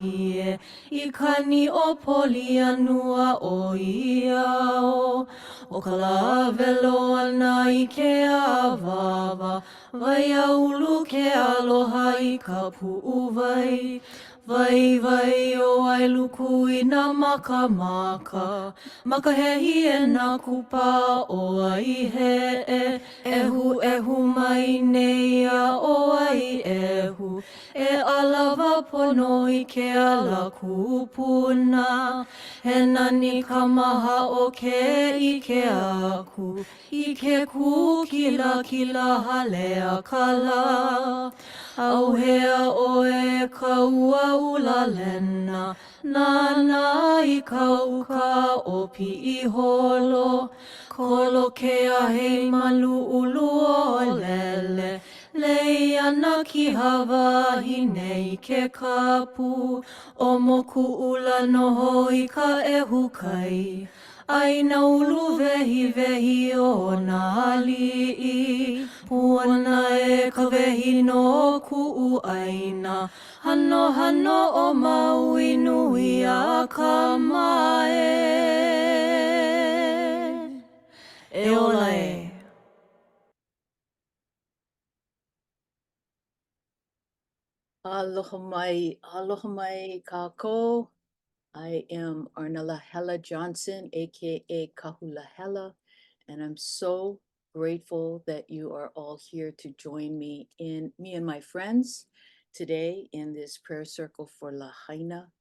Ie, I kani o poli anua o ia o ka la velo ana I ke awava, vai aulu ke aloha I ka pu'u vai o ai luku I na maka makahehi e na kupa o ai he ehu mai nei a o ai e alawa pono I ke ala kupuna he nani ka maha o ke I ke aku I ke ku kila hale a kala auhea o e kaua ula lena nana I kauka o pi I holo kolo ke a hei malu ulu o lele lei ana ki Hawaii nei ke kapu o moku ula noho I ka ehukai ai na ulu vehi o na ali'i puana e ka vehi no ku'u aina hano o Maui nui a ka mae e ola e. Aloha mai kako. I am Arnella Hella Johnson, aka Kahula Hella, and I'm so grateful that you are all here to join me and my friends today in this prayer circle for Lahaina.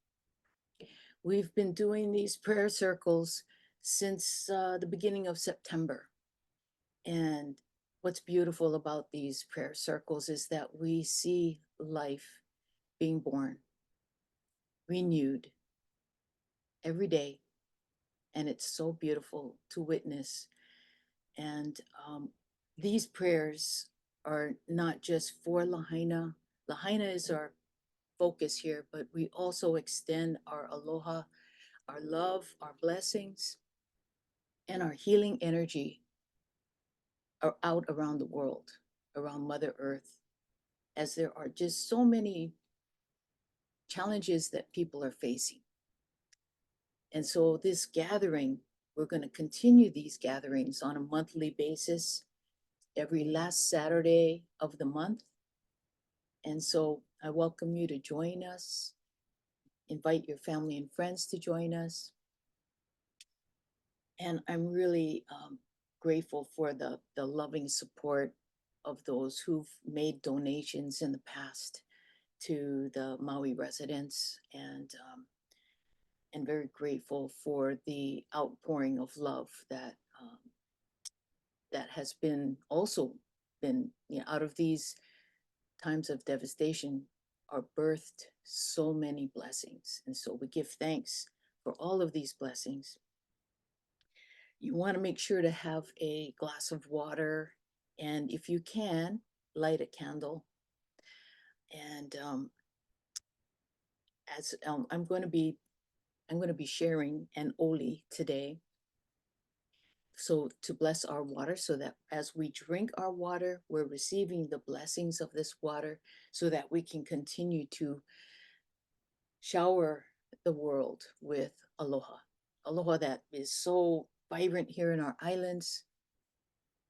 We've been doing these prayer circles since the beginning of September. And what's beautiful about these prayer circles is that we see life being born, renewed every day. And it's so beautiful to witness. And these prayers are not just for Lahaina. Lahaina is our focus here, but we also extend our aloha, our love, our blessings, and our healing energy are out around the world, around Mother Earth, as there are just so many challenges that people are facing. And so this gathering, we're going to continue these gatherings on a monthly basis, every last Saturday of the month. And so I welcome you to join us, invite your family and friends to join us. And I'm really grateful for the loving support of those who've made donations in the past to the Maui residents, and very grateful for the outpouring of love that that has been also been, you know, out of these times of devastation are birthed so many blessings. And so we give thanks for all of these blessings. You want to make sure to have a glass of water, and if you can, light a candle. And as I'm going to be sharing an oli today. So to bless our water, so that as we drink our water, we're receiving the blessings of this water, so that we can continue to shower the world with aloha. Aloha that is so vibrant here in our islands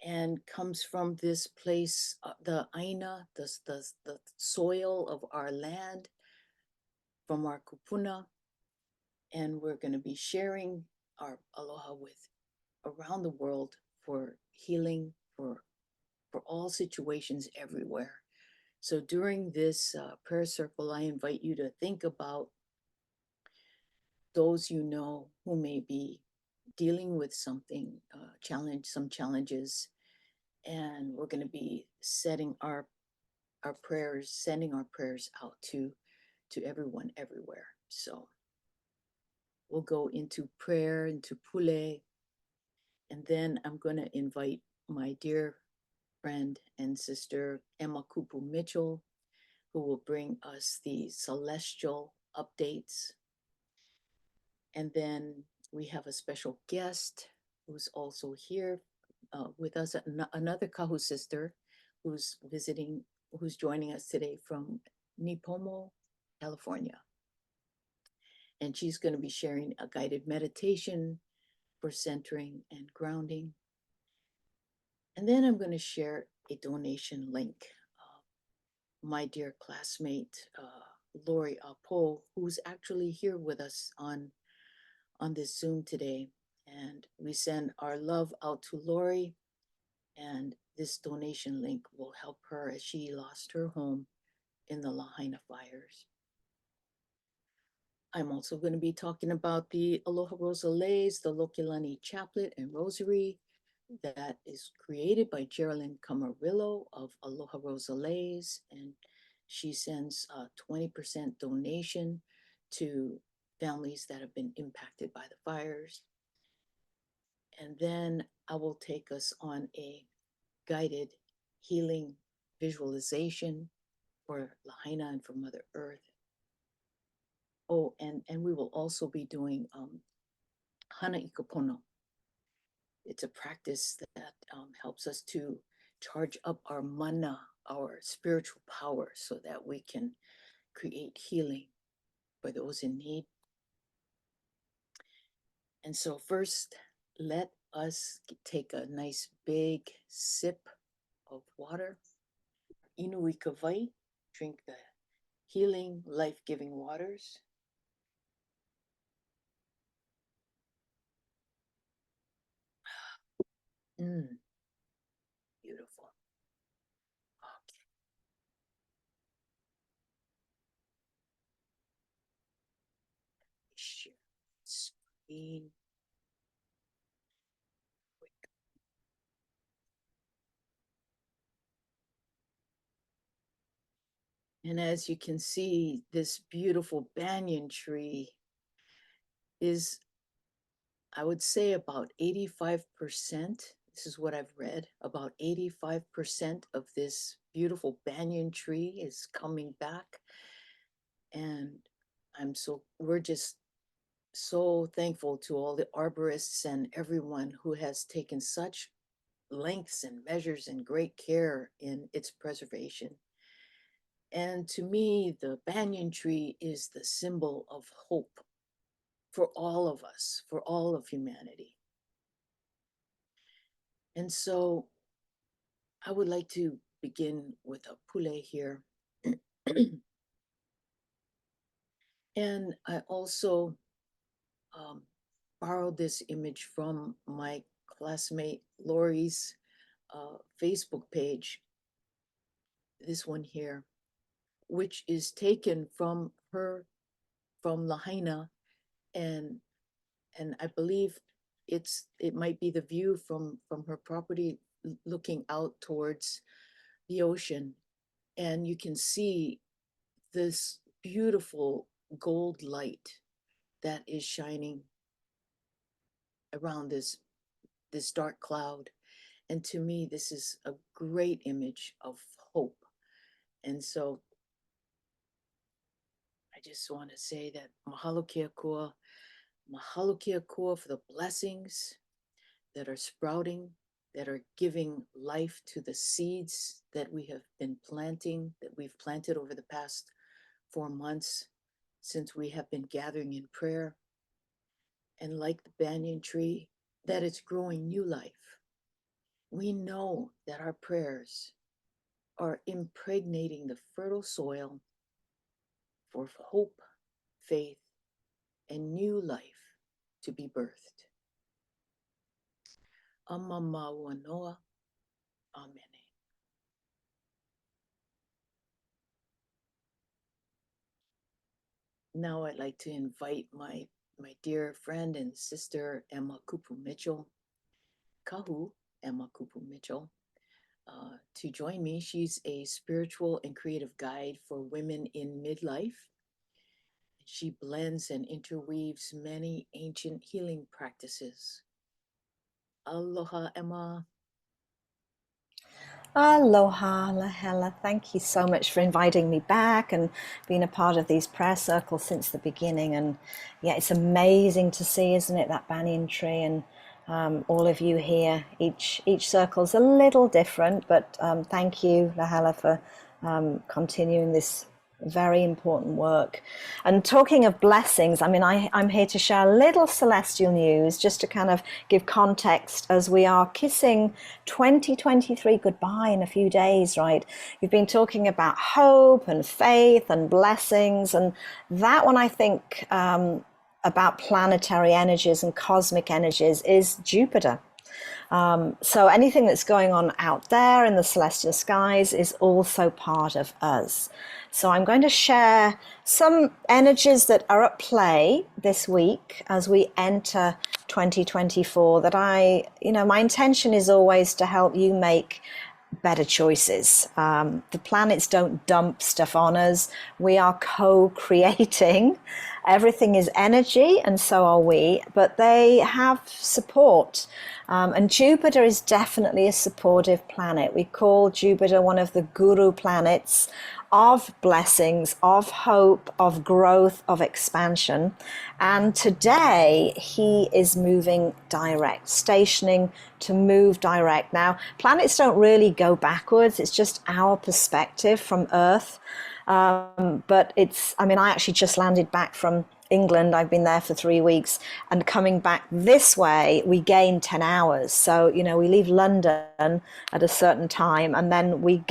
and comes from this place, the aina, the soil of our land, from our kupuna. And we're going to be sharing our aloha with around the world for healing, for all situations everywhere. So during this prayer circle, I invite you to think about those you know who may be dealing with something, some challenges, and we're going to be setting our prayers, sending our prayers out to everyone everywhere. So we'll go into prayer, into pule, and then I'm going to invite my dear friend and sister Emma Kupu Mitchell, who will bring us the celestial updates. And then we have a special guest who's also here with us, another Kahu sister who's joining us today from Nipomo, California. and she's going to be sharing a guided meditation for centering and grounding. And then I'm going to share a donation link. My dear classmate, Lori Apo, who's actually here with us on this Zoom today. And we send our love out to Lori, and this donation link will help her as she lost her home in the Lahaina fires. I'm also going to be talking about the Aloha Rosa Leis, the Lokilani Chaplet and Rosary that is created by Geraldine Camarillo of Aloha Rosa Leis, and she sends a 20% donation to families that have been impacted by the fires. And then I will take us on a guided healing visualization for Lahaina and for Mother Earth. Oh, and we will also be doing Hana Ikapono. It's a practice that helps us to charge up our mana, our spiritual power, so that we can create healing for those in need. And so first, let us take a nice big sip of water. Inui kawai, drink the healing, life-giving waters. Beautiful. Okay. Share screen. And as you can see, this beautiful banyan tree is, I would say, about 85%. This is what I've read. About 85% of this beautiful banyan tree is coming back. And we're just so thankful to all the arborists and everyone who has taken such lengths and measures and great care in its preservation. And to me, the banyan tree is the symbol of hope for all of us, for all of humanity. And so I would like to begin with a pule here. And I also borrowed this image from my classmate Lori's Facebook page, this one here, which is taken from Lahaina, and I believe it might be the view from her property looking out towards the ocean, and you can see this beautiful gold light that is shining around this dark cloud. And to me, this is a great image of hope. And so I just want to say that mahalo kia kua for the blessings that are sprouting, that are giving life to the seeds that we have been planting, that we've planted over the past 4 months since we have been gathering in prayer. And like the banyan tree, that it's growing new life. We know that our prayers are impregnating the fertile soil for hope, faith, and new life to be birthed. Amamaua noa. Amen. Now I'd like to invite my dear friend and sister, Emma Kupu Mitchell, Kahu Emma Kupu Mitchell, to join me. She's a spiritual and creative guide for women in midlife. She blends and interweaves many ancient healing practices. Aloha, Emma. Aloha, Lahela. Thank you so much for inviting me back and being a part of these prayer circles since the beginning. And yeah, it's amazing to see, isn't it, that banyan tree and all of you here. Each circle's a little different, but thank you, Lahela, for continuing this Very important work. And talking of blessings, I mean, I'm here to share a little celestial news just to kind of give context as we are kissing 2023 goodbye in a few days, right? We've been talking about hope and faith and blessings, and that one I think about planetary energies and cosmic energies is Jupiter. So anything that's going on out there in the celestial skies is also part of us. So I'm going to share some energies that are at play this week as we enter 2024 that my intention is always to help you make better choices. The planets don't dump stuff on us. We are co-creating. Everything is energy, and so are we, but they have support. And Jupiter is definitely a supportive planet. We call Jupiter one of the guru planets of blessings, of hope, of growth, of expansion. And today he is moving direct, stationing to move direct. Now, planets don't really go backwards. It's just our perspective from Earth. But I actually just landed back from England. I've been there for 3 weeks, and coming back this way, we gain 10 hours. So, we leave London at a certain time and then we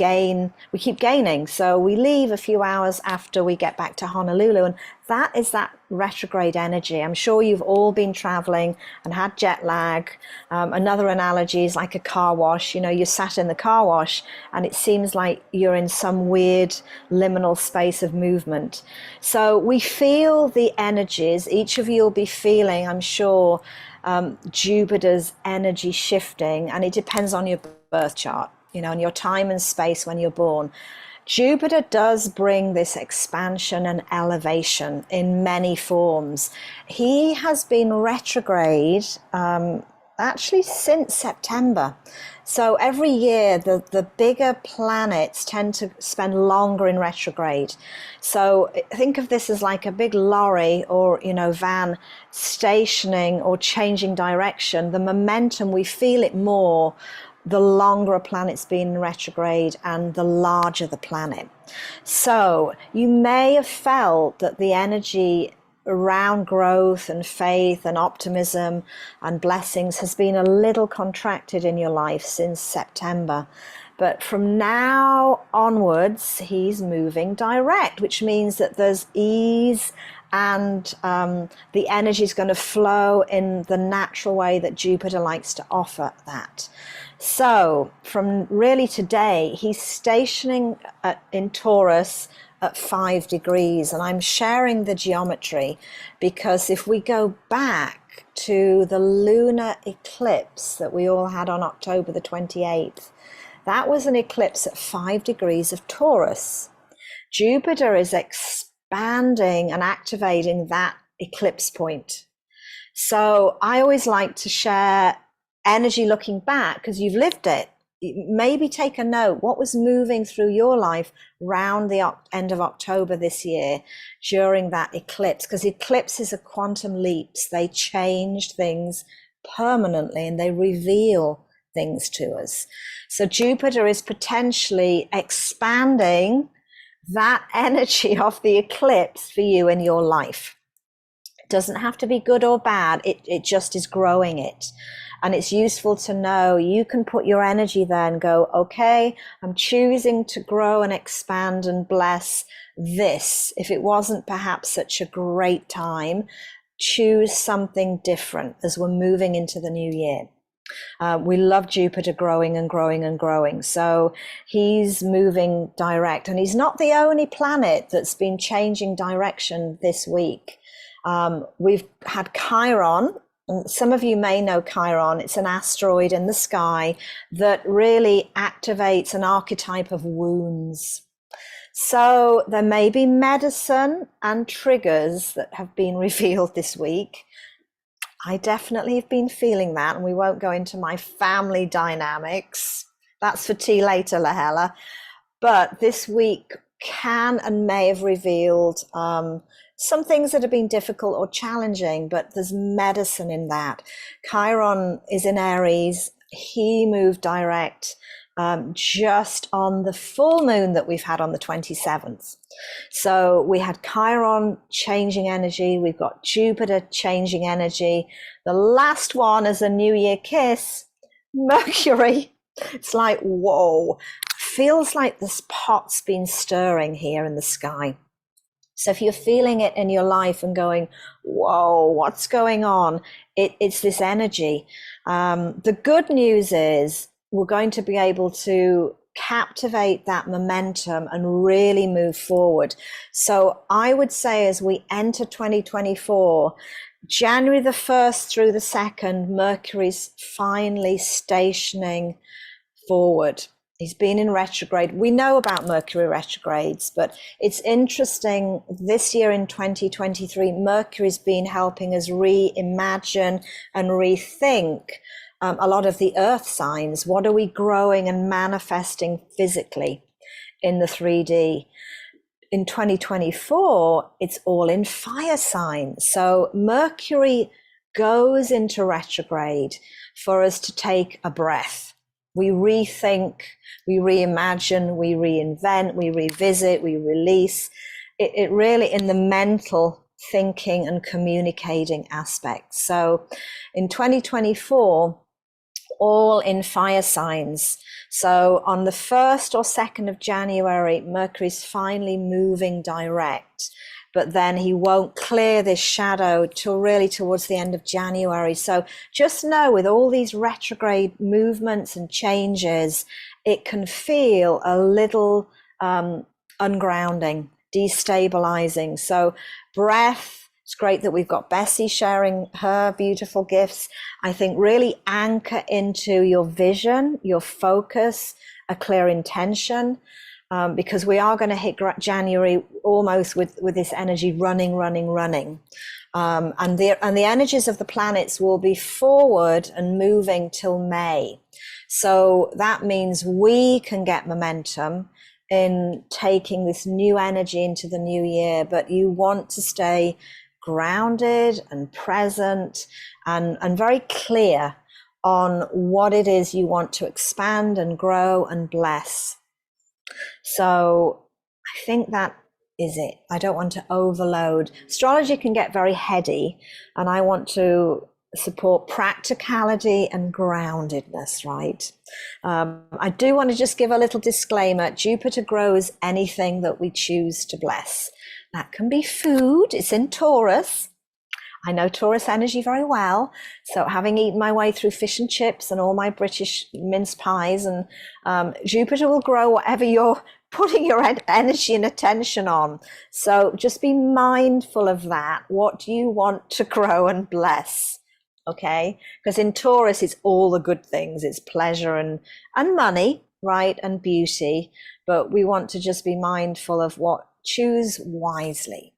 keep gaining. So we leave a few hours after we get back to Honolulu, and that is that retrograde energy. I'm sure you've all been traveling and had jet lag. Another analogy is like a car wash. You're sat in the car wash and it seems like you're in some weird liminal space of movement. So we feel the energies. Each of you will be feeling, I'm sure, Jupiter's energy shifting, and it depends on your birth chart, and your time and space when you're born. Jupiter does bring this expansion and elevation in many forms. He has been retrograde actually since September. So every year, the bigger planets tend to spend longer in retrograde. So think of this as like a big lorry or, van stationing or changing direction. The momentum, we feel it more the longer a planet's been in retrograde and the larger the planet. So you may have felt that the energy around growth and faith and optimism and blessings has been a little contracted in your life since September. But from now onwards, he's moving direct, which means that there's ease and the energy is going to flow in the natural way that Jupiter likes to offer that. So from really today, he's stationing in Taurus at 5 degrees. And I'm sharing the geometry because if we go back to the lunar eclipse that we all had on October the 28th, that was an eclipse at 5 degrees of Taurus. Jupiter is expanding and activating that eclipse point. So I always like to share energy looking back because you've lived it. Maybe take a note. What was moving through your life round the end of October this year during that eclipse? Because eclipses are quantum leaps. They change things permanently and they reveal things to us. So Jupiter is potentially expanding that energy of the eclipse for you in your life. It doesn't have to be good or bad. It just is growing it. And it's useful to know you can put your energy there and go, okay, I'm choosing to grow and expand and bless this. If it wasn't perhaps such a great time, choose something different as we're moving into the new year. We love Jupiter growing and growing and growing. So he's moving direct, and he's not the only planet that's been changing direction this week. We've had Chiron. Some of you may know Chiron. It's an asteroid in the sky that really activates an archetype of wounds. So there may be medicine and triggers that have been revealed this week. I definitely have been feeling that, and we won't go into my family dynamics. That's for tea later, Lahela. But this week can and may have revealed some things that have been difficult or challenging, but there's medicine in that. Chiron is in Aries, he moved direct just on the full moon that we've had on the 27th. So we had Chiron changing energy. We've got Jupiter changing energy. The last one is a New Year kiss, Mercury. It's like, whoa, feels like this pot's been stirring here in the sky. So if you're feeling it in your life and going, whoa, what's going on? It's this energy. The good news is we're going to be able to captivate that momentum and really move forward. So I would say as we enter 2024, January the 1st through the 2nd, Mercury's finally stationing forward. He's been in retrograde. We know about Mercury retrogrades, but it's interesting this year in 2023, Mercury's been helping us reimagine and rethink a lot of the earth signs. What are we growing and manifesting physically in the 3D? In 2024, it's all in fire signs. So Mercury goes into retrograde for us to take a breath. We rethink, we reimagine, we reinvent, we revisit, we release. It really in the mental thinking and communicating aspects. So in 2024, all in fire signs. So on the 1st or 2nd of January, Mercury's finally moving direct, but then he won't clear this shadow till really towards the end of January. So just know with all these retrograde movements and changes, it can feel a little ungrounding, destabilizing. So breath. It's great that we've got Bessie sharing her beautiful gifts. I think really anchor into your vision, your focus, a clear intention, because we are going to hit January almost with this energy running. And the energies of the planets will be forward and moving till May. So that means we can get momentum in taking this new energy into the new year, but you want to stay grounded and present and very clear on what it is you want to expand and grow and bless. So I think that is it. I don't want to overload. Astrology can get very heady, and I want to support practicality and groundedness, right? I do want to just give a little disclaimer. Jupiter grows anything that we choose to bless. That can be food. It's in Taurus. I know Taurus energy very well. So having eaten my way through fish and chips and all my British mince pies, and Jupiter will grow whatever you're putting your energy and attention on. So just be mindful of that. What do you want to grow and bless? Okay? Because in Taurus, it's all the good things. It's pleasure and money, right? And beauty. But we want to just be mindful of choose wisely,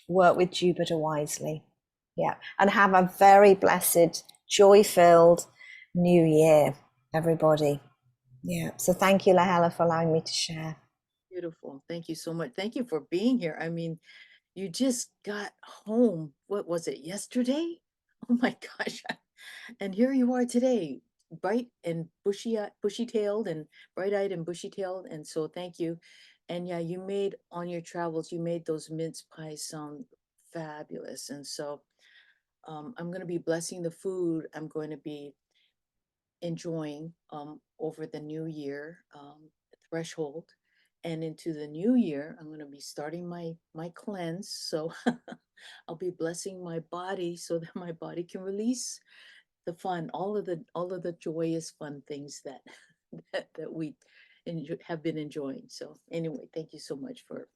work with Jupiter wisely. Yeah. And have a very blessed, joy-filled new year, everybody. Yeah. So thank you, Lahela, for allowing me to share. Beautiful. Thank you so much. Thank you for being here. I mean, you just got home. What was it, yesterday? Oh my gosh. And here you are today, bright and bushy-tailed and bright-eyed and bushy-tailed. And so thank you. And yeah, you made on your travels, you made those mince pies sound fabulous. And so I'm going to be blessing the food I'm going to be enjoying over the new year, threshold. And into the new year, I'm going to be starting my cleanse. So I'll be blessing my body so that my body can release the fun, all of the joyous fun things that that we have been enjoying. So anyway, thank you so much for.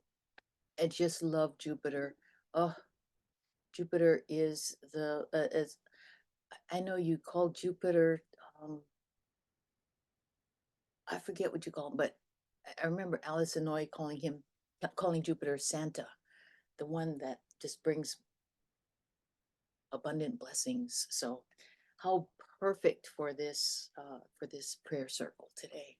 I just love Jupiter. Oh, Jupiter is as I know you call Jupiter. I forget what you call him, but I remember Alice Inouye calling Jupiter Santa, the one that just brings abundant blessings. So how perfect for this prayer circle today.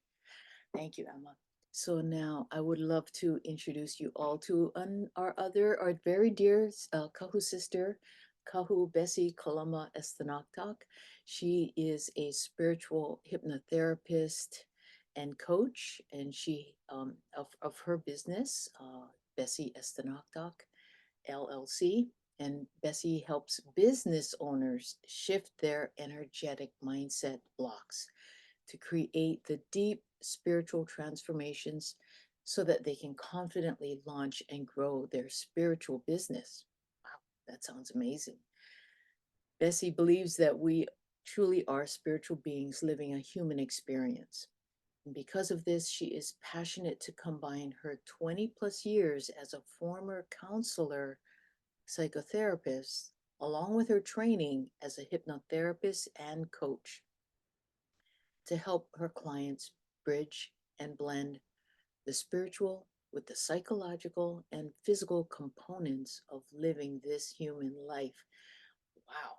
Thank you, Emma. So now I would love to introduce you all to our very dear Kahu sister, Kahu Bessie Estonactoc. She is a spiritual hypnotherapist and coach, and she of her business, Bessie Estonactoc LLC. And Bessie helps business owners shift their energetic mindset blocks to create the deep spiritual transformations so that they can confidently launch and grow their spiritual business. Wow, that sounds amazing. Bessie believes that we truly are spiritual beings living a human experience. And because of this, she is passionate to combine her 20 plus years as a former counselor, psychotherapist, along with her training as a hypnotherapist and coach, to help her clients bridge and blend the spiritual with the psychological and physical components of living this human life. Wow,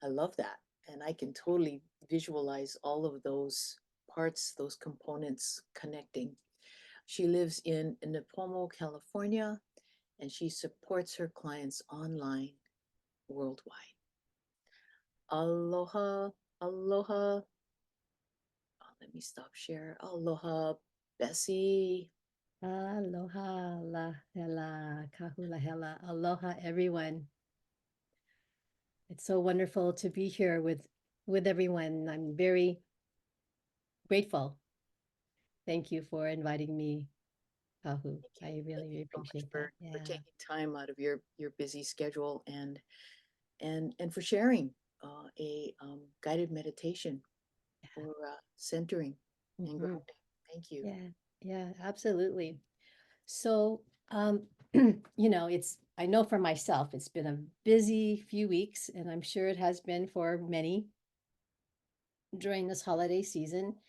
I love that. And I can totally visualize all of those parts, those components connecting. She lives in Nipomo, California, and she supports her clients online worldwide. Aloha, aloha. Oh, let me stop share. Aloha, Bessie. Aloha, lahela, kahulahela. Aloha, everyone. It's so wonderful to be here with everyone. I'm very grateful. Thank you for inviting me, Kahu. I really So much appreciate for that. Yeah. taking time out of your busy schedule and for sharing a guided meditation for centering and Mhm. grounding. Thank you. Yeah, yeah, absolutely. So, I know for myself, it's been a busy few weeks, and I'm sure it has been for many during this holiday season.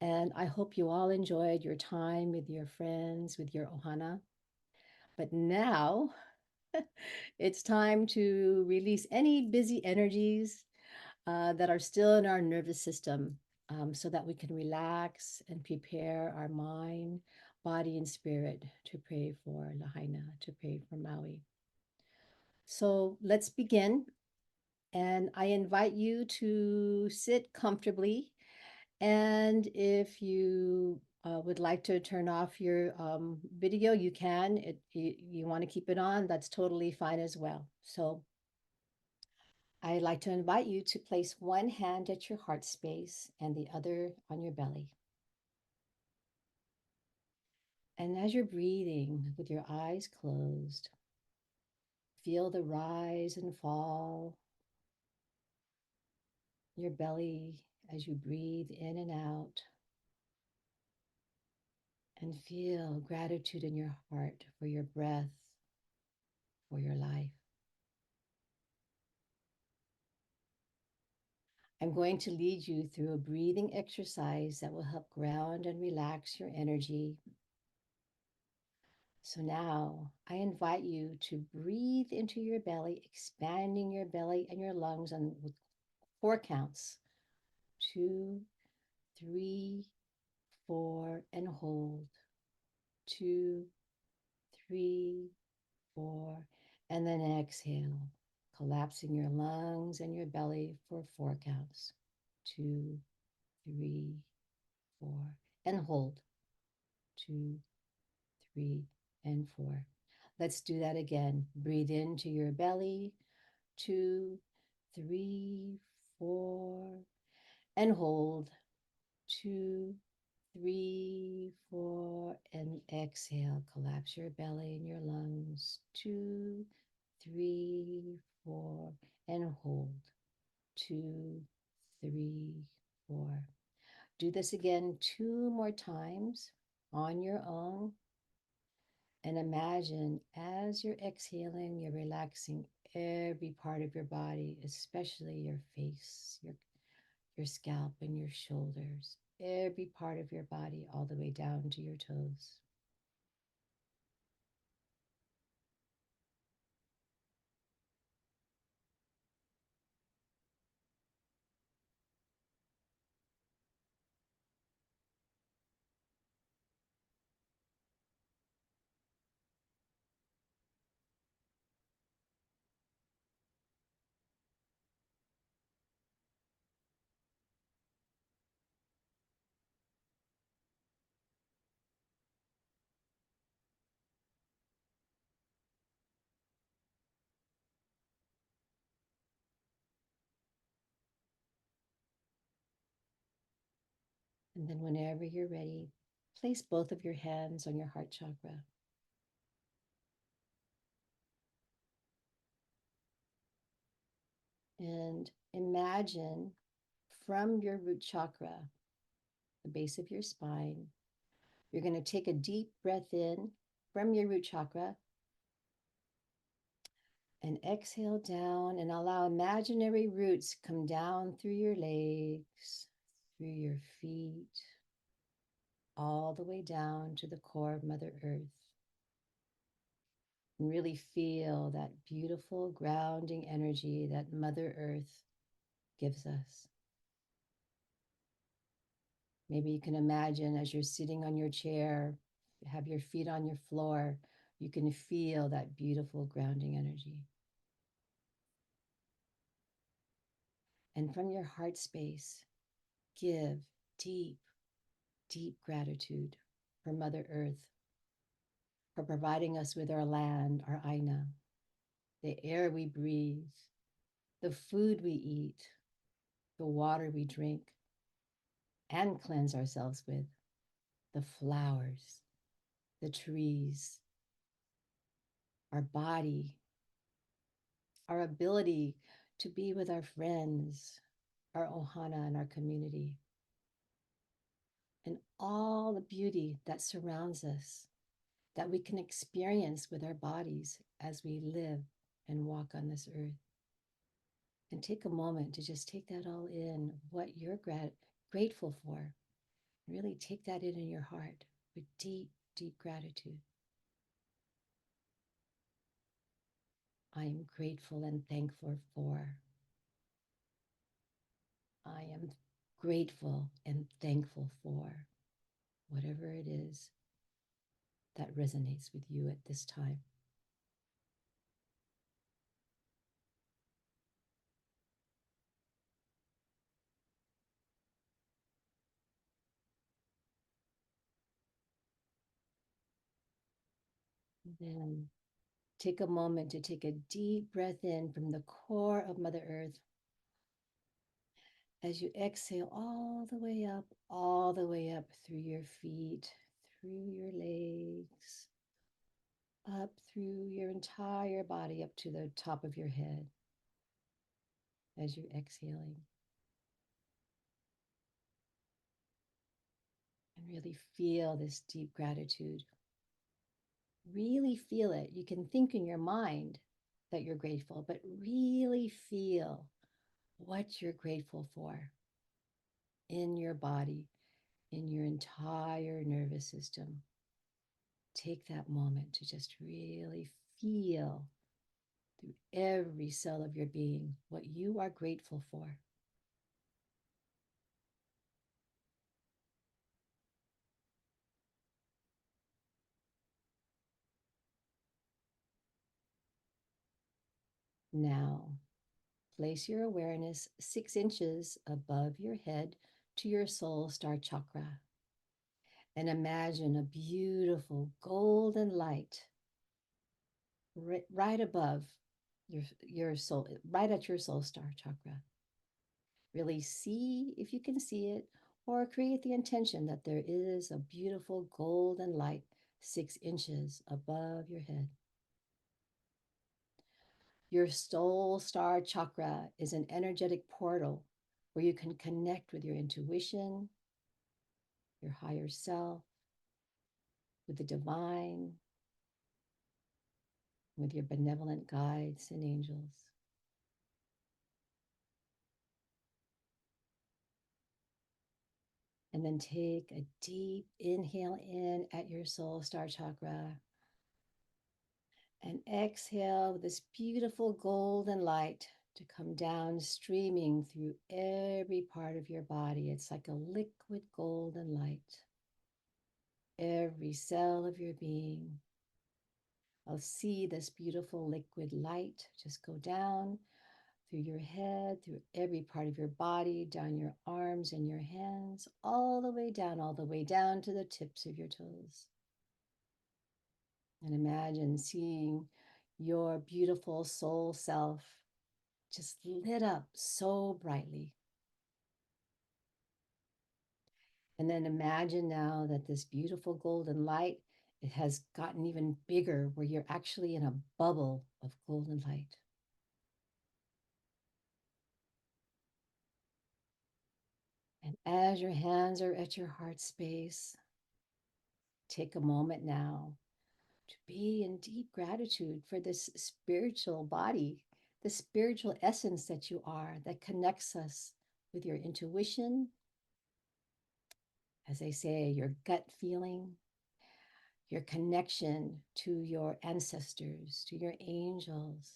And I hope you all enjoyed your time with your friends, with your ohana. But now it's time to release any busy energies that are still in our nervous system, so that we can relax and prepare our mind, body, and spirit to pray for Lahaina, to pray for Maui. So let's begin. And I invite you to sit comfortably. And if you would like to turn off your video, you can. You want to keep it on, that's totally fine as well. So I'd like to invite you to place one hand at your heart space and the other on your belly. And as you're breathing with your eyes closed, feel the rise and fall your belly as you breathe in and out. And feel gratitude in your heart for your breath, for your life. I'm going to lead you through a breathing exercise that will help ground and relax your energy. So now I invite you to breathe into your belly, expanding your belly and your lungs on with 4 counts. 2, 3, 4, and hold. 2, 3, 4, and then exhale, collapsing your lungs and your belly for 4 counts. 2, 3, 4, and hold. 2, 3, and 4. Let's do that again. Breathe into your belly. 2, 3, 4, and hold. 2, 3, 4, and exhale. Collapse your belly and your lungs. 2, 3, 4, and hold. 2, 3, 4. Do this again 2 more times on your own. And imagine as you're exhaling, you're relaxing every part of your body, especially your face, your scalp, and your shoulders, every part of your body, all the way down to your toes. And then whenever you're ready, place both of your hands on your heart chakra. And imagine from your root chakra, the base of your spine, you're going to take a deep breath in from your root chakra and exhale down and allow imaginary roots come down through your legs, through your feet, all the way down to the core of Mother Earth. And really feel that beautiful grounding energy that Mother Earth gives us. Maybe you can imagine as you're sitting on your chair, have your feet on your floor, you can feel that beautiful grounding energy. And from your heart space, give deep, deep gratitude for Mother Earth, for providing us with our land, our Aina, the air we breathe, the food we eat, the water we drink and cleanse ourselves with, the flowers, the trees, our body, our ability to be with our friends, our ohana and our community, and all the beauty that surrounds us that we can experience with our bodies as we live and walk on this earth. And take a moment to just take that all in, what you're grateful for. Really take that in your heart with deep, deep gratitude. I am grateful and thankful for. I am grateful and thankful for whatever it is that resonates with you at this time. Then take a moment to take a deep breath in from the core of Mother Earth. As you exhale all the way up through your feet, through your legs, up through your entire body, up to the top of your head as you're exhaling. And really feel this deep gratitude. Really feel it. You can think in your mind that you're grateful, but really feel what you're grateful for in your body, in your entire nervous system. Take that moment to just really feel through every cell of your being what you are grateful for. Now, place your awareness 6 inches above your head to your soul star chakra and imagine a beautiful golden light right above your soul, right at your soul star chakra. Really see if you can see it, or create the intention that there is a beautiful golden light 6 inches above your head. Your soul star chakra is an energetic portal where you can connect with your intuition, your higher self, with the divine, with your benevolent guides and angels. And then take a deep inhale in at your soul star chakra and exhale with this beautiful golden light to come down, streaming through every part of your body. It's like a liquid golden light. Every cell of your being. I'll see this beautiful liquid light just go down through your head, through every part of your body, down your arms and your hands, all the way down to the tips of your toes. And imagine seeing your beautiful soul self just lit up so brightly. And then imagine now that this beautiful golden light, it has gotten even bigger, where you're actually in a bubble of golden light. And as your hands are at your heart space, take a moment now to be in deep gratitude for this spiritual body, the spiritual essence that you are, that connects us with your intuition, as they say, your gut feeling, your connection to your ancestors, to your angels.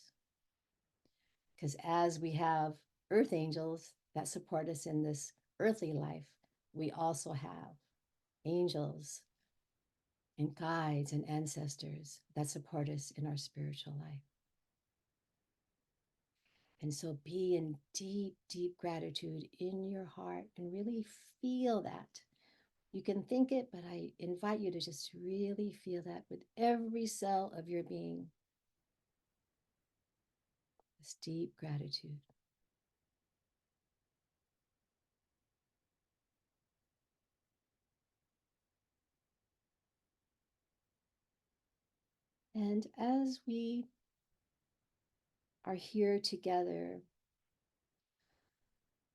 Because as we have earth angels that support us in this earthly life, we also have angels and guides and ancestors that support us in our spiritual life. And so be in deep, deep gratitude in your heart and really feel that. You can think it, but I invite you to just really feel that with every cell of your being. This deep gratitude. And as we are here together,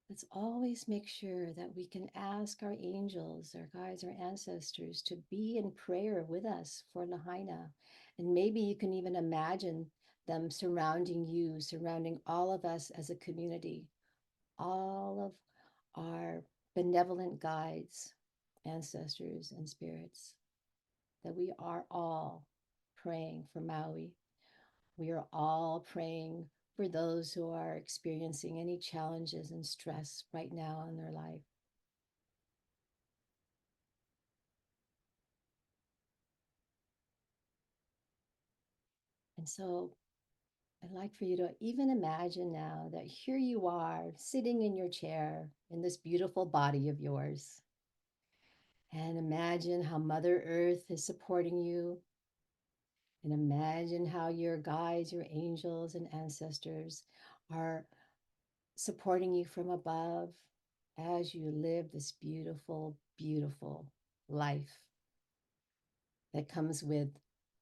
let's always make sure that we can ask our angels, our guides, our ancestors to be in prayer with us for Lahaina. And maybe you can even imagine them surrounding you, surrounding all of us as a community, all of our benevolent guides, ancestors, and spirits, that we are all praying for Maui. We are all praying for those who are experiencing any challenges and stress right now in their life. And so I'd like for you to even imagine now that here you are sitting in your chair in this beautiful body of yours. And imagine how Mother Earth is supporting you. And imagine how your guides, your angels, and ancestors are supporting you from above as you live this beautiful, beautiful life that comes with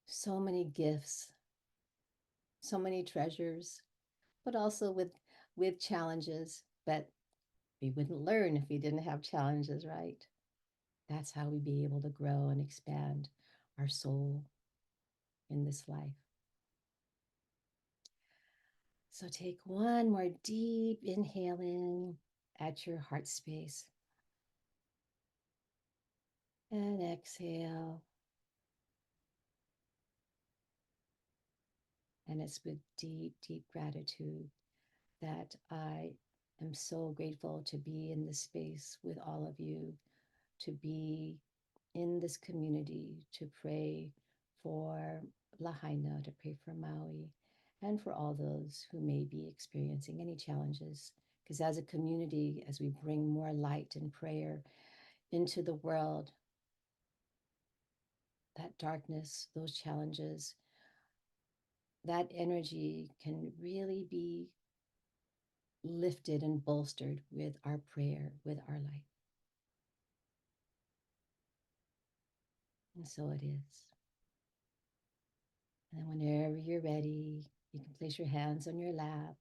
so many gifts, so many treasures, but also with challenges. But we wouldn't learn if we didn't have challenges, right? That's how we be able to grow and expand our soul in this life. So take one more deep inhale in at your heart space. And exhale. And it's with deep, deep gratitude that I am so grateful to be in this space with all of you, to be in this community, to pray for Lahaina, to pray for Maui, and for all those who may be experiencing any challenges. Because as a community, as we bring more light and prayer into the world, that darkness, those challenges, that energy can really be lifted and bolstered with our prayer, with our light. And so it is. And then whenever you're ready, you can place your hands on your lap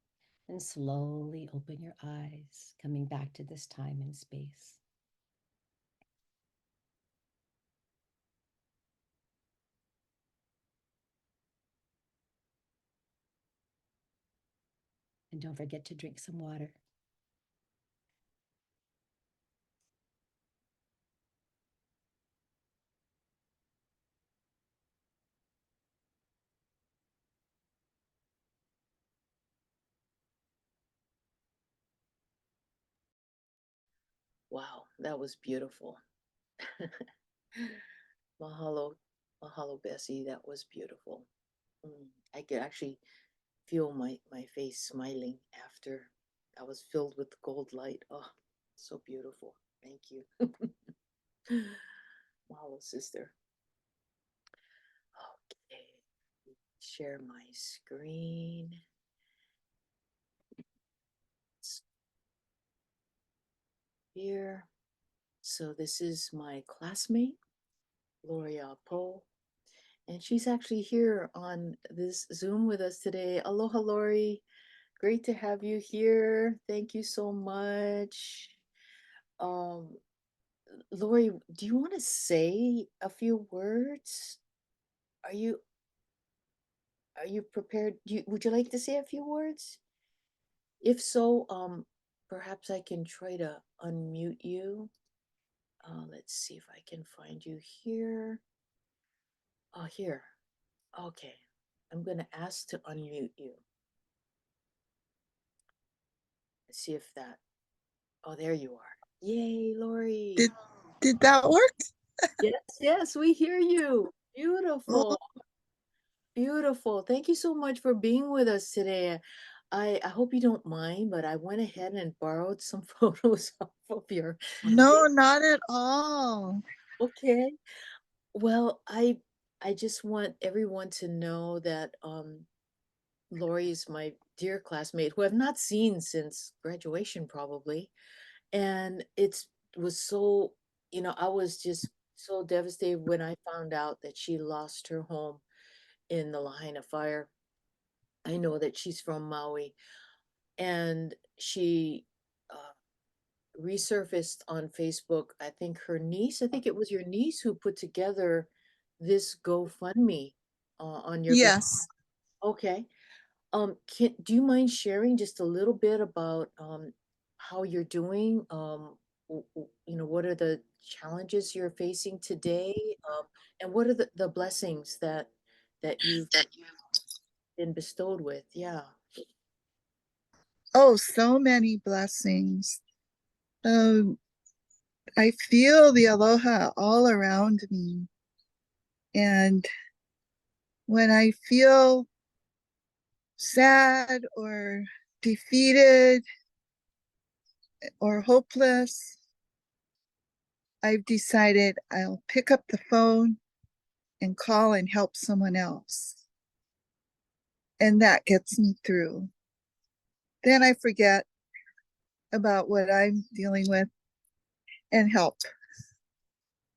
and slowly open your eyes, coming back to this time and space. And don't forget to drink some water. Wow, that was beautiful. Mahalo, mahalo, Bessie. That was beautiful. I could actually feel my face smiling after I was filled with gold light. Oh, so beautiful. Thank you. Mahalo, sister. Okay, share my screen. Here. So this is my classmate, Gloria Poe, and she's actually here on this Zoom with us today. Aloha, Lori. Great to have you here. Thank you so much. Um, Lori, do you want to say a few words? Are you prepared? Would you like to say a few words? If so, perhaps I can try to unmute you. Let's see if I can find you here. Oh, here. Okay. I'm going to ask to unmute you. Let's see if that. Oh, there you are. Yay, Lori. Did that work? Yes, yes, we hear you. Oh, Beautiful. Beautiful. Thank you so much for being with us today. I hope you don't mind, but I went ahead and borrowed some photos of your. no, not at all. Okay. Well, I just want everyone to know that Lori is my dear classmate who I've not seen since graduation probably. And it was so, I was just so devastated when I found out that she lost her home in the Lahaina fire. I know that she's from Maui, and she resurfaced on Facebook. I think it was your niece who put together this GoFundMe on your behalf. Yes. Okay. Do you mind sharing just a little bit about how you're doing? What are the challenges you're facing today? And what are the blessings that you've been bestowed with? Yeah. Oh, so many blessings. Um, I feel the aloha all around me. And when I feel sad or defeated or hopeless, I've decided I'll pick up the phone and call and help someone else. And that gets me through. Then I forget about what I'm dealing with and help.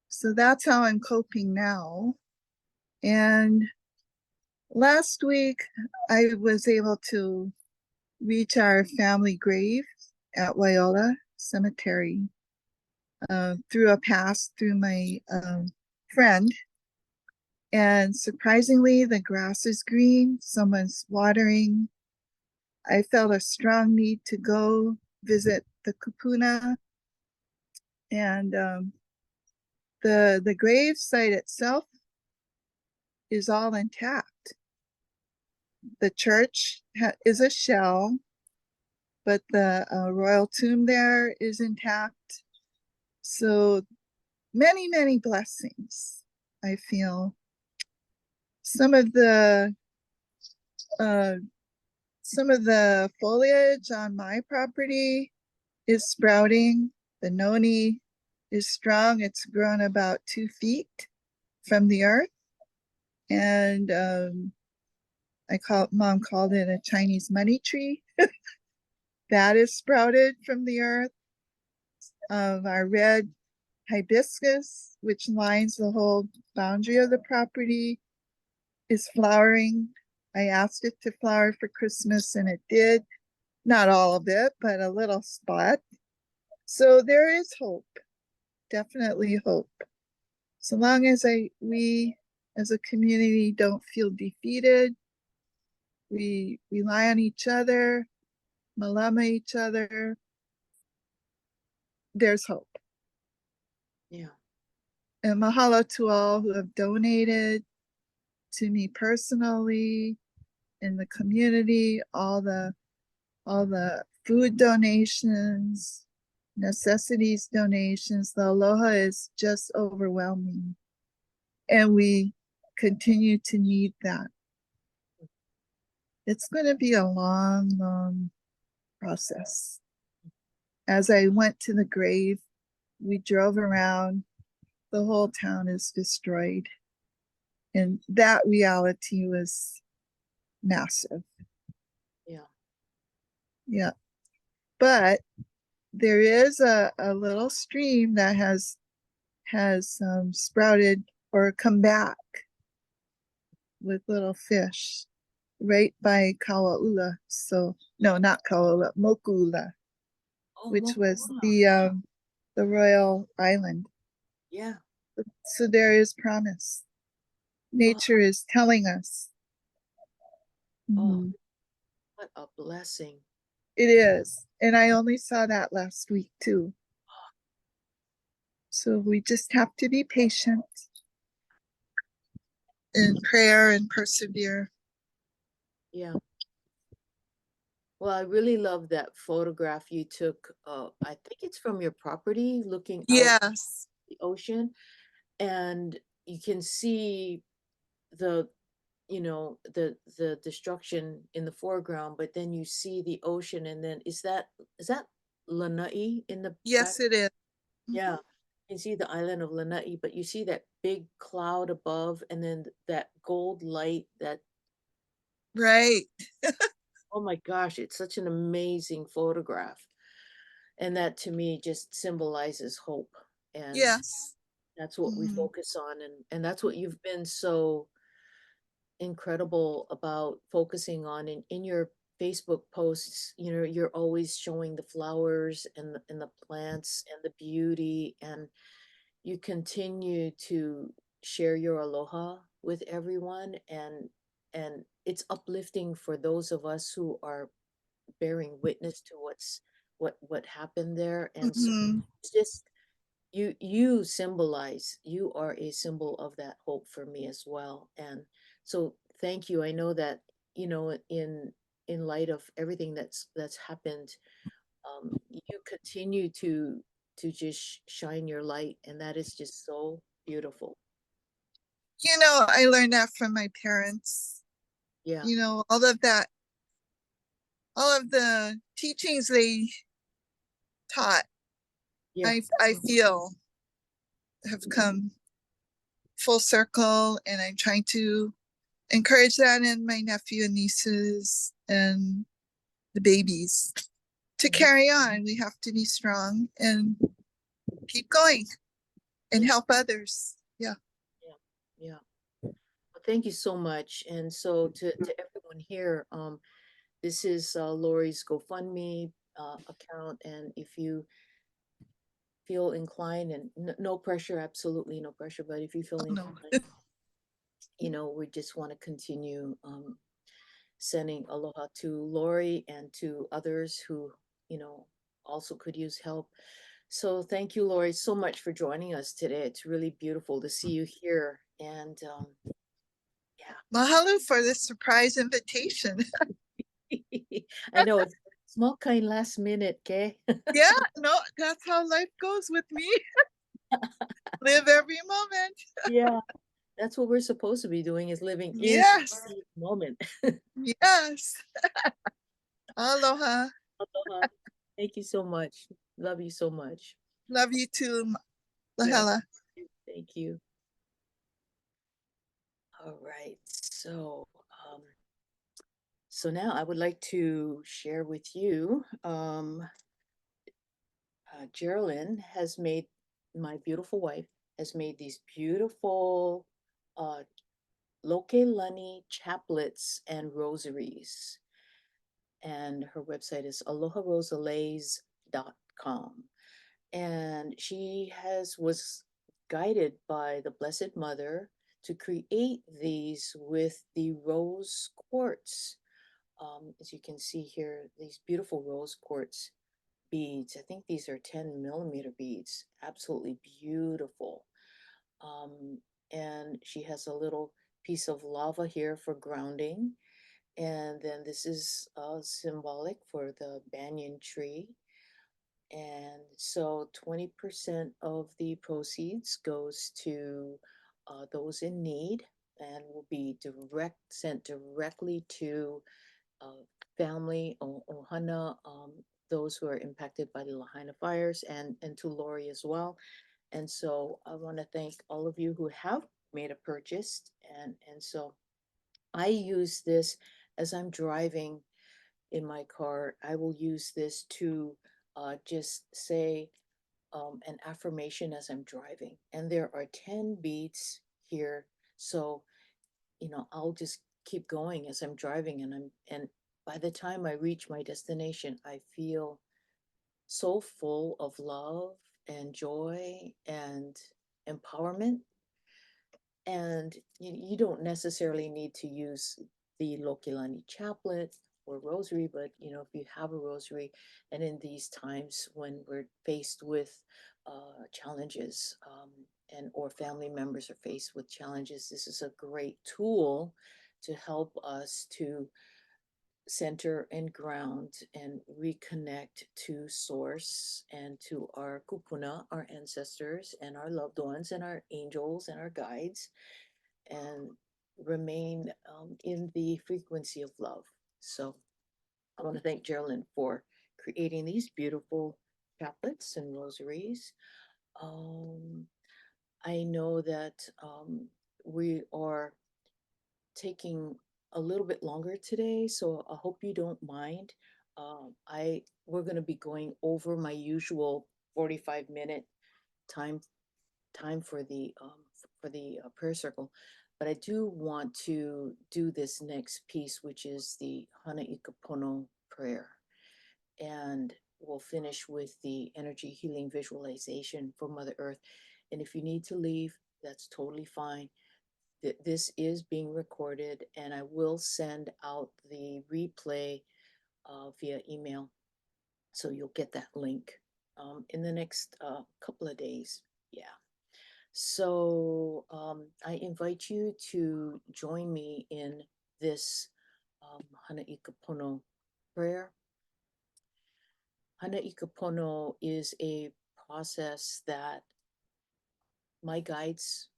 So that's how I'm coping now. And last week, I was able to reach our family grave at Waiora Cemetery through a pass through my friend. And surprisingly, the grass is green, someone's watering. I felt a strong need to go visit the kupuna. And the grave site itself is all intact. The church is a shell, but the royal tomb there is intact. So many, many blessings. I feel some of the foliage on my property is sprouting. The noni is strong. It's grown about 2 feet from the earth, and Mom called it a Chinese money tree. That is sprouted from the earth. Our red hibiscus, which lines the whole boundary of the property, is flowering. I asked it to flower for Christmas and it did. Not all of it, but a little spot. So there is hope, definitely hope. So long as we as a community don't feel defeated, we rely on each other, malama each other, there's hope. Yeah. And mahalo to all who have donated to me personally, in the community, all the food donations, necessities donations. The aloha is just overwhelming. And we continue to need that. It's going to be a long, long process. As I went to the grave, we drove around, the whole town is destroyed. And that reality was massive. Yeah. Yeah. But there is a little stream that has sprouted or come back with little fish right by Kauaula. So no, not Kauaula, Mokuula, Oh, which was Moku'ua. the royal island. Yeah. So there is promise. Oh, Nature is telling us. oh, Mhm. what a blessing. It is. And I only saw that last week too. So we just have to be patient in prayer and persevere. Yeah. Well, I really love that photograph you took. I think it's from your property looking out Yes. the ocean, and you can see the the destruction in the foreground, but then you see the ocean, and then is that Lanai in the back? Yes, it is. Yeah, you can see the island of Lanai, but you see that big cloud above, and then that gold light. That Right. Oh my gosh, it's such an amazing photograph, and that to me just symbolizes hope, and Yes. that's what we Mhm. focus on, and that's what you've been so incredible about focusing on in your Facebook posts. You're always showing the flowers and the plants and the beauty, and you continue to share your aloha with everyone, and it's uplifting for those of us who are bearing witness to what happened there. And so Mhm. it's just you are a symbol of that hope for me as well. And so thank you. I know that in light of everything that's happened, you continue to just shine your light, and that is just so beautiful. I learned that from my parents. Yeah. All of the teachings they taught, Yeah. I feel have come full circle, and I'm trying to encourage that in my nephew and nieces and the babies to Mhm. carry on. We have to be strong and keep going and Yeah. help others. Yeah. Yeah. Yeah. Well, thank you so much. And so to everyone here, this is Lori's GoFundMe account, and if you feel inclined, and no pressure, absolutely no pressure, but if you feel Oh, no. inclined, we just want to continue sending aloha to Lori and to others who, you know, also could use help. So thank you, Lori, so much for joining us today. It's really beautiful to see you here. And yeah, Mahalo for this surprise invitation. I know it's small kind last minute, okay? Yeah, no, that's how life goes with me. Live every moment. Yeah, that's what we're supposed to be doing, is living in Yes. the moment. Yes. Aloha. Aloha. Thank you so much. Love you so much. Love you too, Yeah, Lahela. thank you. All right. So now I would like to share with you. Geraldine has made My beautiful wife has made these beautiful uh, Lokelani chaplets and rosaries, and her website is aloharosalays.com. And she was guided by the Blessed Mother to create these with the rose quartz. As you can see here, these beautiful rose quartz beads. I think these are 10 millimeter beads. Absolutely beautiful. Um, and she has a little piece of lava here for grounding. And then this is symbolic for the banyan tree. And so 20% of the proceeds goes to those in need, and will be sent directly to uh, family Ohana, those who are impacted by the Lahaina fires, and to Lori as well. And so I want to thank all of you who have made a purchase. And so I use this as I'm driving in my car. I will use this to just say an affirmation as I'm driving. And there are 10 beats here. So, I'll just keep going as I'm driving, and by the time I reach my destination, I feel so full of love and joy and empowerment. And you don't necessarily need to use the Lokilani chaplet or rosary, but if you have a rosary, and in these times when we're faced with challenges, and or family members are faced with challenges, this is a great tool to help us to center and ground and reconnect to source and to our kupuna, our ancestors and our loved ones and our angels and our guides, and remain in the frequency of love. So I want to thank Geraldine for creating these beautiful chaplets and rosaries. I know that we are taking a little bit longer today, so I hope you don't mind. We're going to be going over my usual 45-minute time for the prayer circle, but I do want to do this next piece, which is the Hana Ikapono prayer, and we'll finish with the energy healing visualization for Mother Earth. And if you need to leave, that's totally fine. This is being recorded, and I will send out the replay via email, so you'll get that link in the next couple of days. Yeah. So I invite you to join me in this Hana Ikapono prayer. Hana Ikapono is a process that my guides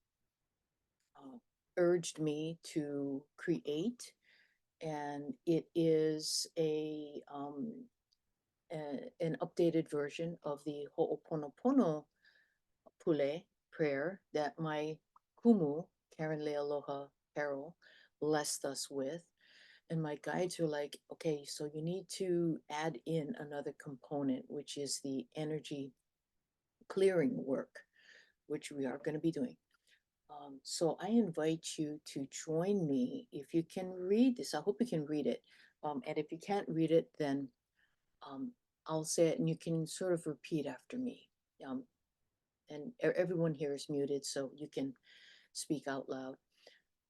urged me to create, and it is an updated version of the Ho'oponopono Pule prayer that my kumu, Karen Lealoha Carol, blessed us with. And my guides were like, okay, so you need to add in another component, which is the energy clearing work, which we are going to be doing. So I invite you to join me. If you can read this, I hope you can read it. And if you can't read it, then I'll say it and you can sort of repeat after me. And everyone here is muted, so you can speak out loud.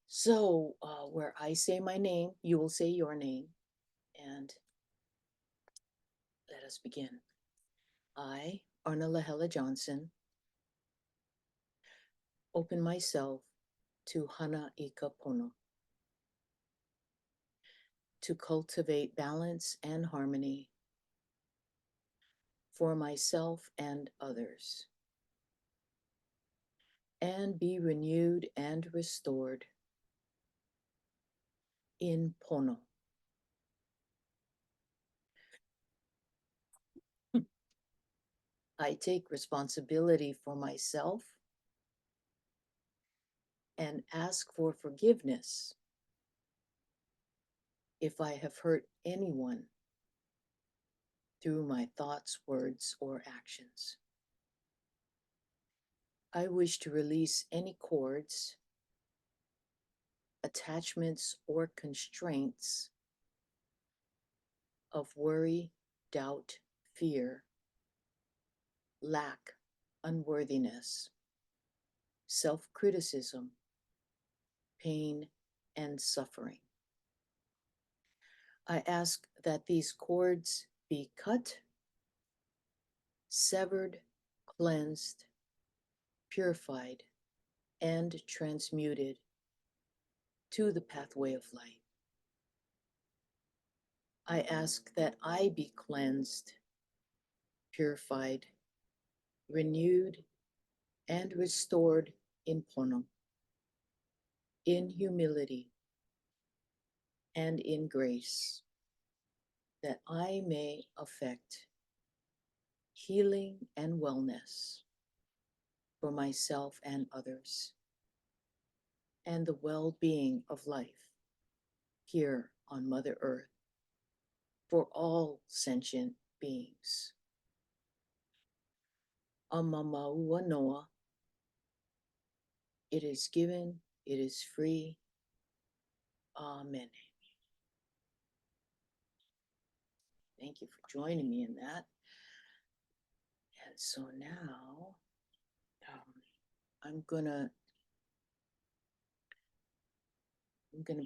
So where I say my name, you will say your name, and let us begin. I, Arnalahela Johnson, open myself to Hana Ikapono, to cultivate balance and harmony for myself and others, and be renewed and restored in Pono. I take responsibility for myself and ask for forgiveness if I have hurt anyone through my thoughts, words, or actions. I wish to release any cords, attachments, or constraints of worry, doubt, fear, lack, unworthiness, self-criticism, pain, and suffering. I ask that these cords be cut, severed, cleansed, purified, and transmuted to the pathway of light. I ask that I be cleansed, purified, renewed, and restored in Pono, in humility and in grace, that I may affect healing and wellness for myself and others, and the well-being of life here on Mother Earth for all sentient beings. Amamaua Noa. It is given, it is free. Amen. Thank you for joining me in that. And so now I'm gonna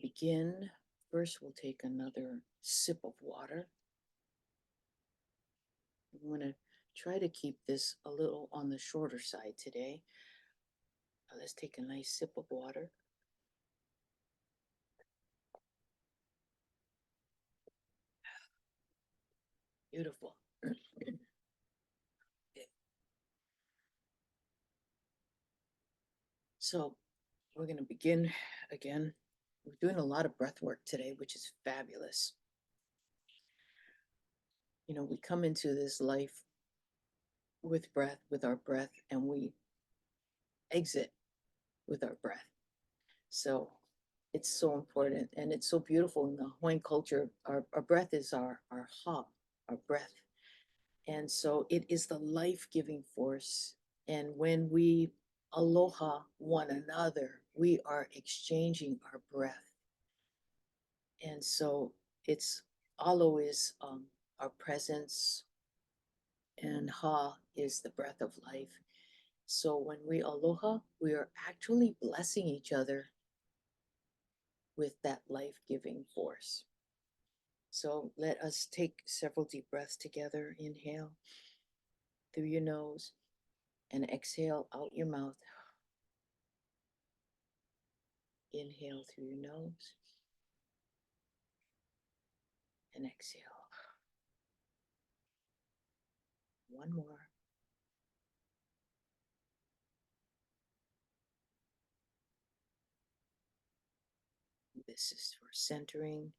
begin. First, we'll take another sip of water. I'm gonna try to keep this a little on the shorter side today. Let's take a nice sip of water. Beautiful. So we're going to begin again. We're doing a lot of breath work today, which is fabulous. You know, we come into this life with breath, with our breath, and we exit with our breath. So it's so important, and it's so beautiful in the Hawaiian culture. Our breath is our ha, our breath. And so it is the life-giving force. And when we aloha one another, we are exchanging our breath. And so it's alo is our presence, and ha is the breath of life. So when we aloha, we are actually blessing each other with that life-giving force. So let us take several deep breaths together. Inhale through your nose and exhale out your mouth. Inhale through your nose and exhale. One more. This is for centering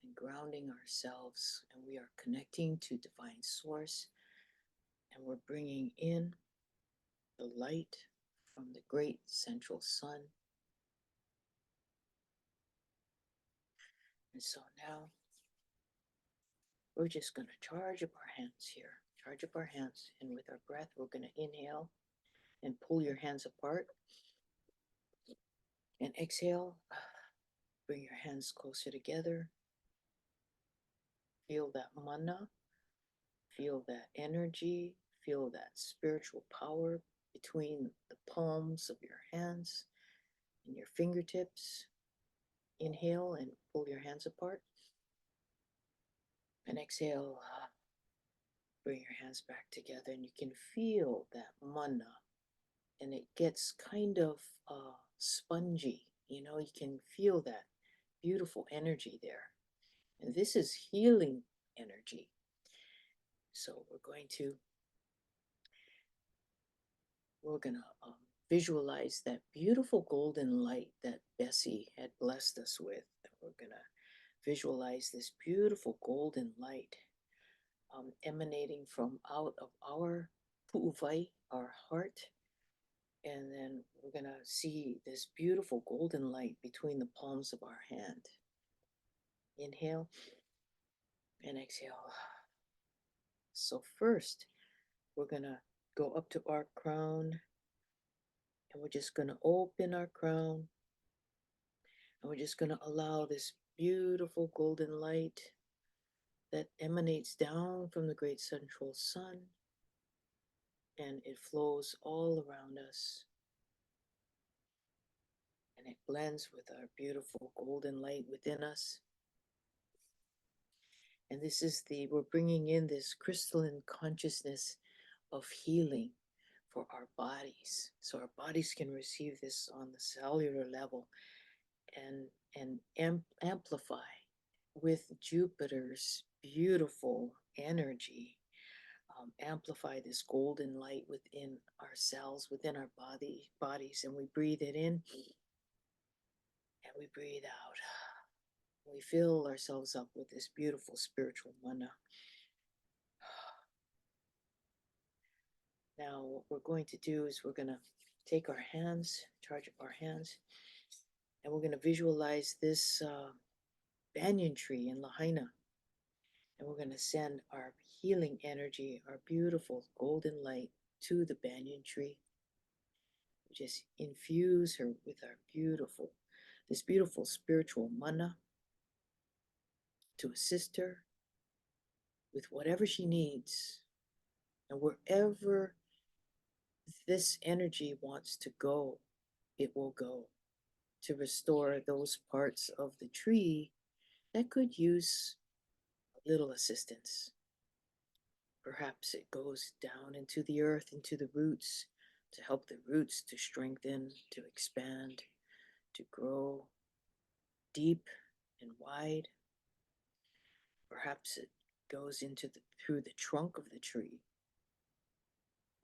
and grounding ourselves, and we are connecting to divine source, and we're bringing in the light from the great central sun. And so now we're just going to charge up our hands here, charge up our hands, and with our breath we're going to inhale and pull your hands apart, and exhale, bring your hands closer together. Feel that mana, feel that energy, feel that spiritual power between the palms of your hands and your fingertips. Inhale and pull your hands apart. And exhale, bring your hands back together, and you can feel that mana, and it gets kind of spongy. You know, you can feel that beautiful energy there. And this is healing energy. So we're gonna visualize that beautiful golden light that Bessie had blessed us with. And we're gonna visualize this beautiful golden light emanating from out of our pu'uvai, our heart. And then we're gonna see this beautiful golden light between the palms of our hand. Inhale and exhale. So first, we're gonna go up to our crown, and we're just gonna open our crown, and we're just gonna allow this beautiful golden light that emanates down from the great central sun, and it flows all around us, and it blends with our beautiful golden light within us. And this is we're bringing in this crystalline consciousness of healing for our bodies. So our bodies can receive this on the cellular level and amplify with Jupiter's beautiful energy. Amplify this golden light within our cells, within our bodies, and we breathe it in and we breathe out. We fill ourselves up with this beautiful spiritual mana. Now, what we're going to do is we're going to take our hands, charge up our hands, and we're going to visualize this banyan tree in Lahaina. And we're going to send our healing energy, our beautiful golden light to the banyan tree. We just infuse her with our this beautiful spiritual mana to assist her with whatever she needs. And wherever this energy wants to go, it will go to restore those parts of the tree that could use a little assistance. Perhaps it goes down into the earth, into the roots, to help the roots to strengthen, to expand, to grow deep and wide. Perhaps it goes through the trunk of the tree.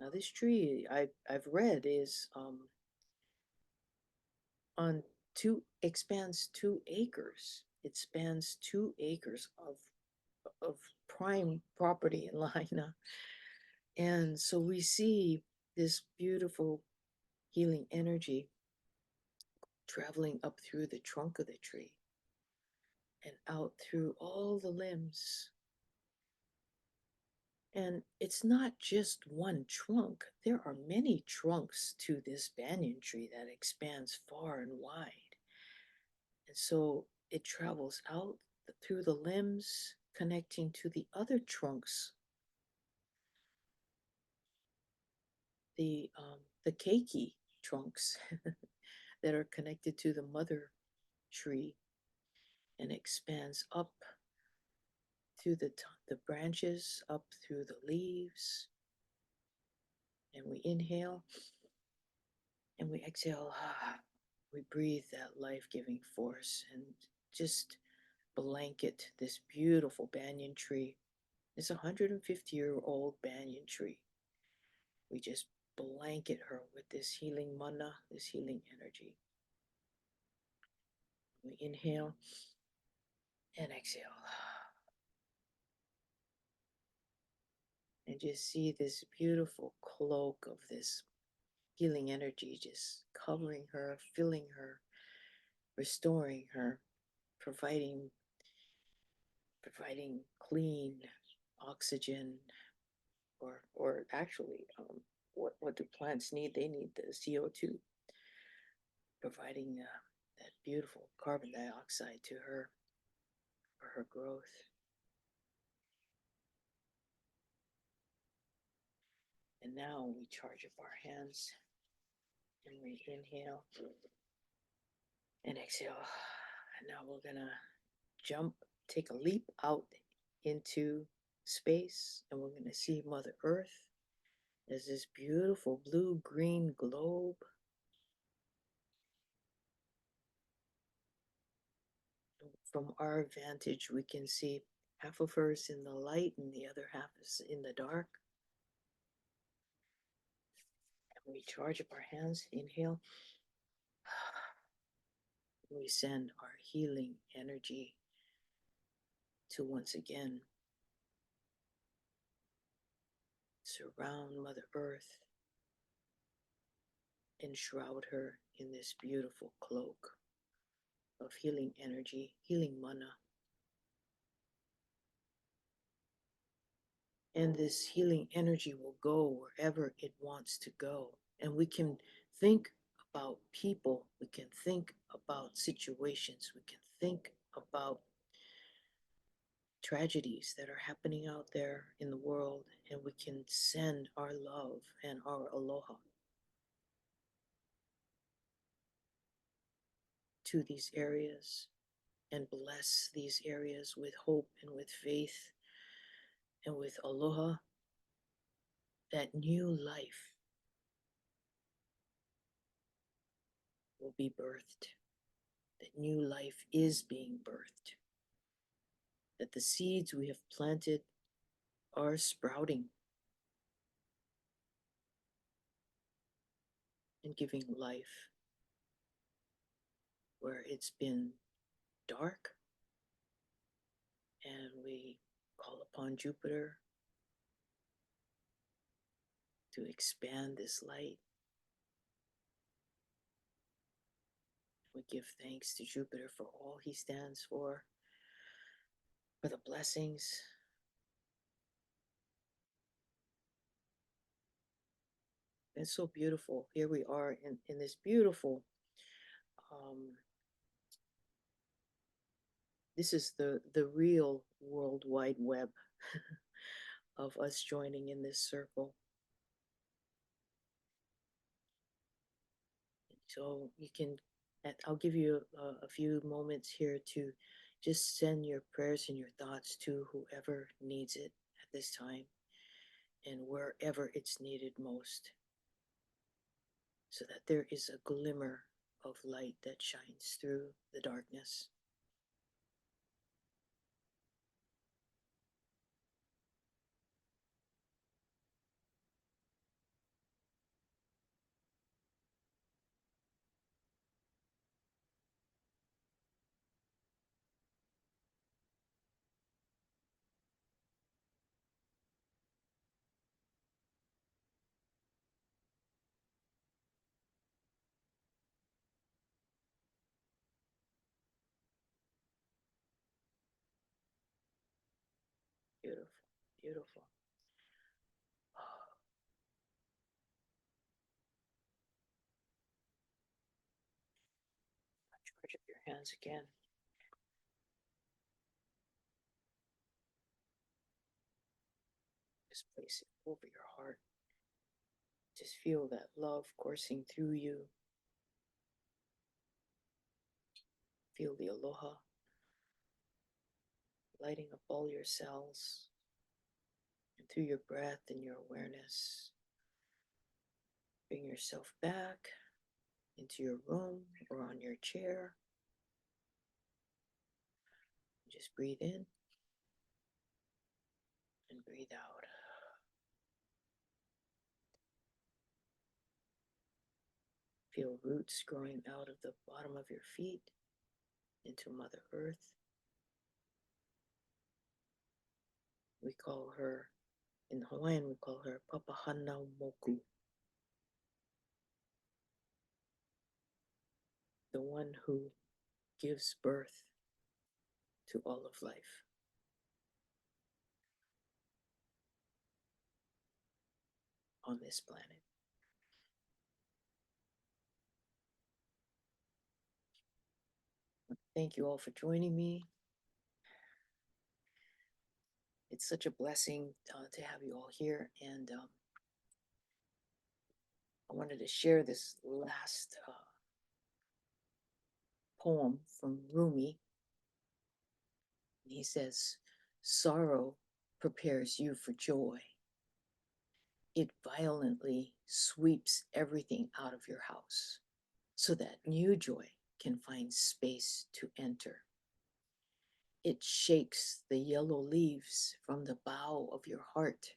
Now this tree I've read is expands 2 acres. It spans 2 acres of prime property in Lahaina. And so we see this beautiful healing energy traveling up through the trunk of the tree and out through all the limbs. And it's not just one trunk. There are many trunks to this banyan tree that expands far and wide. And so it travels out through the limbs, connecting to the other trunks, the keiki trunks that are connected to the mother tree, and expands up through the branches, up through the leaves. And we inhale and we exhale. We breathe that life-giving force and just blanket this beautiful banyan tree. It's a 150-year-old banyan tree. We just blanket her with this healing mana, this healing energy. We inhale and exhale. And just see this beautiful cloak of this healing energy just covering her, filling her, restoring her, providing clean oxygen, or actually, what do plants need? They need the CO2, providing that beautiful carbon dioxide to her for her growth. And now we charge up our hands and we inhale and exhale. And now we're gonna take a leap out into space, and we're gonna see Mother Earth as this beautiful blue-green globe. From our vantage, we can see half of her is in the light and the other half is in the dark. And we charge up our hands, inhale. We send our healing energy to once again surround Mother Earth, enshroud her in this beautiful cloak of healing energy, healing mana. And this healing energy will go wherever it wants to go. And we can think about people, we can think about situations, we can think about tragedies that are happening out there in the world, and we can send our love and our aloha to these areas and bless these areas with hope and with faith and with aloha, that new life will be birthed, that new life is being birthed, that the seeds we have planted are sprouting and giving life where it's been dark. And we call upon Jupiter to expand this light. We give thanks to Jupiter for all he stands for the blessings, It's so beautiful. Here we are in this beautiful, this is the real World Wide Web of us joining in this circle. So you can, I'll give you a few moments here to just send your prayers and your thoughts to whoever needs it at this time and wherever it's needed most, so that there is a glimmer of light that shines through the darkness. Beautiful, beautiful. Charge up your hands again. Just place it over your heart. Just feel that love coursing through you. Feel the aloha lighting up all your cells. And through your breath and your awareness, bring yourself back into your room or on your chair. Just breathe in and breathe out. Feel roots growing out of the bottom of your feet into Mother Earth. We call her, in Hawaiian, we call her Papahana Moku, the one who gives birth to all of life. On this planet. Thank you all for joining me. It's such a blessing to have you all here, and I wanted to share this last poem from Rumi. He says, "Sorrow prepares you for joy. It violently sweeps everything out of your house so that new joy can find space to enter. It shakes the yellow leaves from the bough of your heart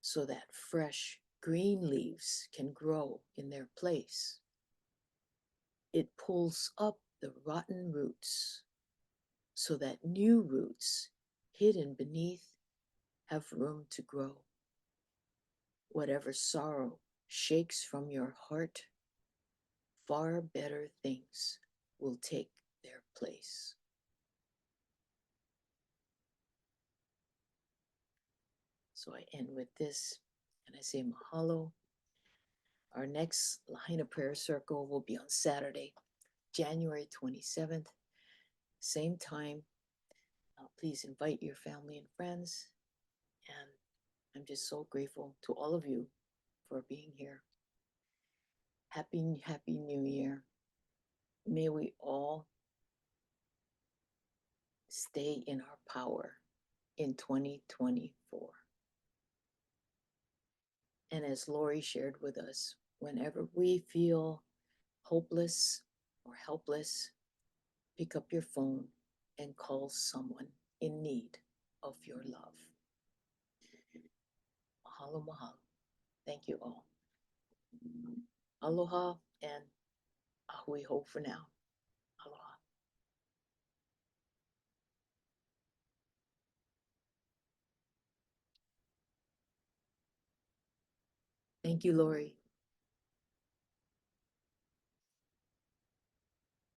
so that fresh green leaves can grow in their place. It pulls up the rotten roots so that new roots hidden beneath have room to grow. Whatever sorrow shakes from your heart, far better things will take their place." So I end with this and I say mahalo. Our next Lahaina prayer circle will be on Saturday, January 27th, same time. Please invite your family and friends. And I'm just so grateful to all of you for being here. Happy, happy New Year. May we all stay in our power in 2024. And as Lori shared with us, whenever we feel hopeless or helpless, pick up your phone and call someone in need of your love. Mahalo, mahalo. Thank you all. Aloha and ahui ho for now. Aloha. Thank you, Lori.